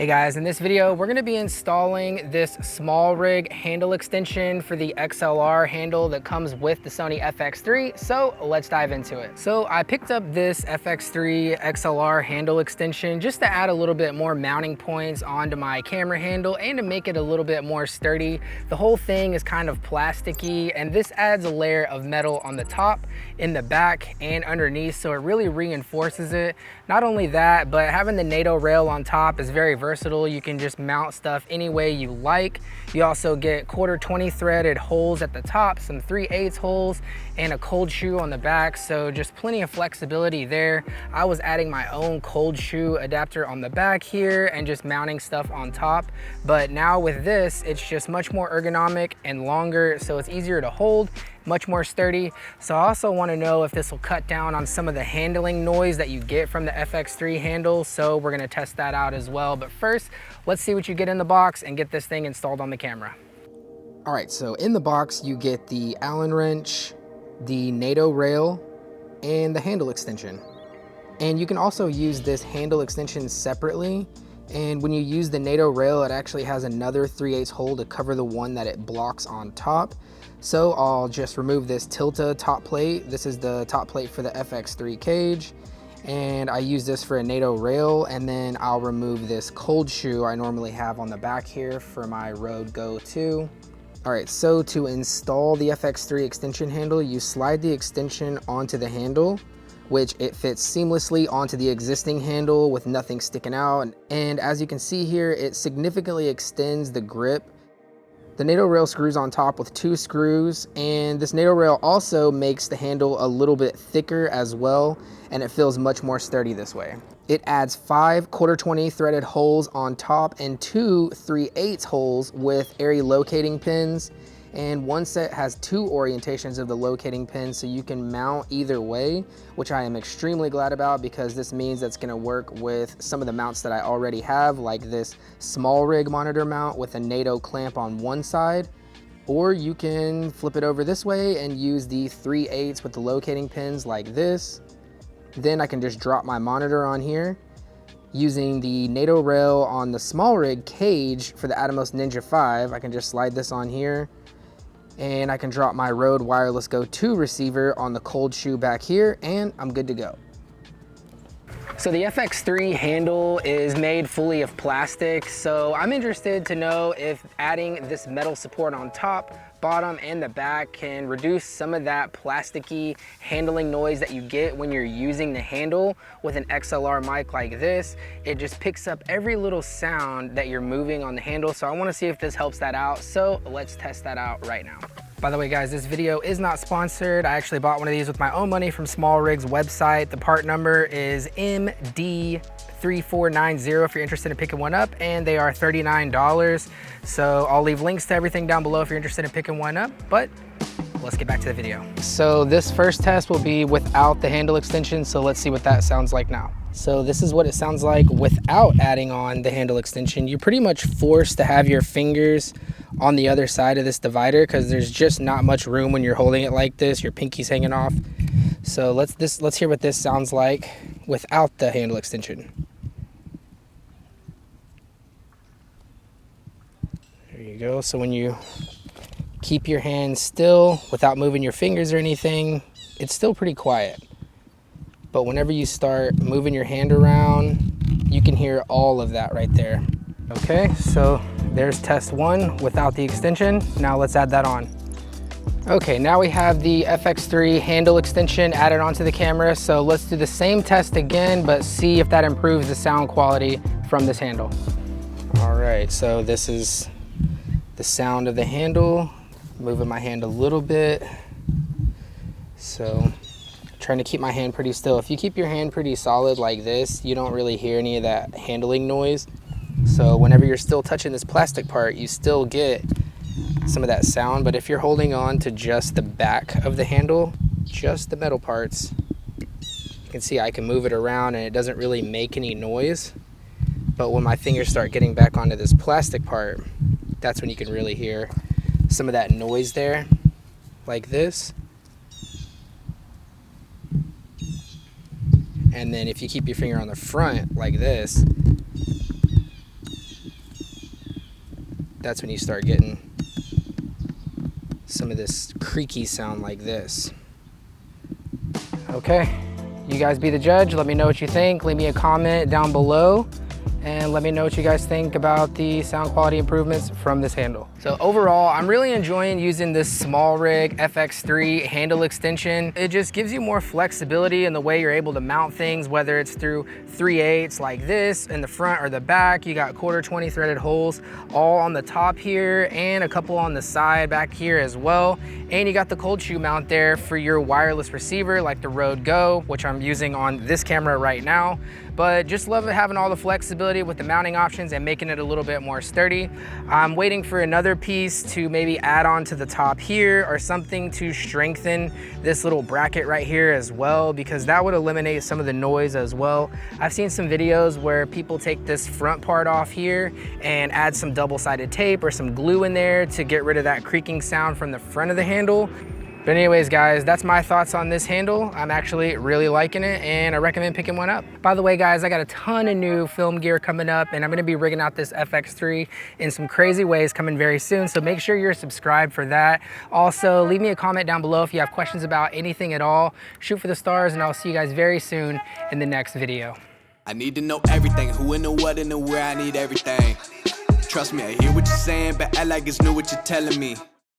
Hey guys, in this video, we're gonna be installing this SmallRig handle extension for the XLR handle that comes with the Sony FX3, so let's dive into it. So I picked up this FX3 XLR handle extension just to add a little bit more mounting points onto my camera handle and to make it a little bit more sturdy. The whole thing is kind of plasticky, and this adds a layer of metal on the top, in the back, and underneath, so it really reinforces it. Not only that, but having the NATO Rail on top is very versatile. You can just mount stuff any way you like. You also get 1/4 threaded holes at the top, some 3/8 holes, and a cold shoe on the back, so just plenty of flexibility there. I was adding my own cold shoe adapter on the back here and just mounting stuff on top, but now with this, it's just much more ergonomic and longer, so it's easier to hold, much more sturdy. So I also want to know if this will cut down on some of the handling noise that you get from the FX3 handle, so we're going to test that out as well. But first, let's see what you get in the box and get this thing installed on the camera. All right, so in the box you get the Allen wrench, the NATO Rail, and the handle extension. And you can also use this handle extension separately, and when you use the NATO Rail, it actually has another 3/8 hole to cover the one that it blocks on top. So I'll just remove this Tilta top plate. This is the top plate for the FX3 cage, and I use this for a NATO Rail, and then I'll remove this cold shoe I normally have on the back here for my road go-to. All right, so to install the FX3 extension handle, you slide the extension onto the handle, which it fits seamlessly onto the existing handle with nothing sticking out. And as you can see here, it significantly extends the grip. The NATO Rail screws on top with 2 screws, and this NATO Rail also makes the handle a little bit thicker as well, and it feels much more sturdy this way. It adds 5 1/4 threaded holes on top and 2 3/8 holes with Arri locating pins, and one set has 2 orientations of the locating pins, so you can mount either way, which I am extremely glad about because this means that's going to work with some of the mounts that I already have, like this SmallRig monitor mount with a NATO clamp on one side, or you can flip it over this way and use the 3/8 with the locating pins like this. Then I can just drop my monitor on here. Using the NATO Rail on the SmallRig cage for the Atomos Ninja 5, I can just slide this on here, and I can drop my Rode wireless go-to receiver on the cold shoe back here, and I'm good to go. So the FX3 handle is made fully of plastic, so I'm interested to know if adding this metal support on top, bottom, and the back can reduce some of that plasticky handling noise that you get when you're using the handle with an XLR mic like this. It just picks up every little sound that you're moving on the handle, so I want to see if this helps that out, so let's test that out right now. By the way, guys, this video is not sponsored. I actually bought one of these with my own money from SmallRig's website. The part number is MD3490 if you're interested in picking one up, and they are $39. So I'll leave links to everything down below if you're interested in picking one up, but let's get back to the video. So this first test will be without the handle extension, so let's see what that sounds like now. So this is what it sounds like without adding on the handle extension. You're pretty much forced to have your fingers on the other side of this divider because there's just not much room when you're holding it like this. Your pinky's hanging off. So let's hear what this sounds like without the handle extension. There you go. So when you keep your hand still without moving your fingers or anything, it's still pretty quiet. But whenever you start moving your hand around, you can hear all of that right there. Okay, so there's test 1 without the extension. Now let's add that on. Okay, now we have the FX3 handle extension added onto the camera. So let's do the same test again, but see if that improves the sound quality from this handle. All right, so this is the sound of the handle. Moving my hand a little bit. So trying to keep my hand pretty still. If you keep your hand pretty solid like this, you don't really hear any of that handling noise. So whenever you're still touching this plastic part, you still get some of that sound. But if you're holding on to just the back of the handle, just the metal parts, you can see I can move it around and it doesn't really make any noise. But when my fingers start getting back onto this plastic part, that's when you can really hear some of that noise there, like this. And then if you keep your finger on the front like this, that's when you start getting some of this creaky sound like this. Okay, you guys be the judge. Let me know what you think. Leave me a comment down below and let me know what you guys think about the sound quality improvements from this handle. So overall, I'm really enjoying using this SmallRig FX3 handle extension. It just gives you more flexibility in the way you're able to mount things, whether it's through 3/8 like this in the front or the back. You got 1/4 20 threaded holes all on the top here and a couple on the side back here as well. And you got the cold shoe mount there for your wireless receiver like the Rode Go, which I'm using on this camera right now. But just love having all the flexibility with the mounting options and making it a little bit more sturdy. I'm waiting for another piece to maybe add on to the top here or something to strengthen this little bracket right here as well, because that would eliminate some of the noise as well. I've seen some videos where people take this front part off here and add some double-sided tape or some glue in there to get rid of that creaking sound from the front of the handle. But anyways, guys, that's my thoughts on this handle. I'm actually really liking it and I recommend picking one up. By the way, guys, I got a ton of new film gear coming up and I'm gonna be rigging out this FX3 in some crazy ways coming very soon. So make sure you're subscribed for that. Also, leave me a comment down below if you have questions about anything at all. Shoot for the stars and I'll see you guys very soon in the next video. I need to know everything, who and the what and the where, I need everything. Trust me, I hear what you're saying, but act like it's new what you're telling me.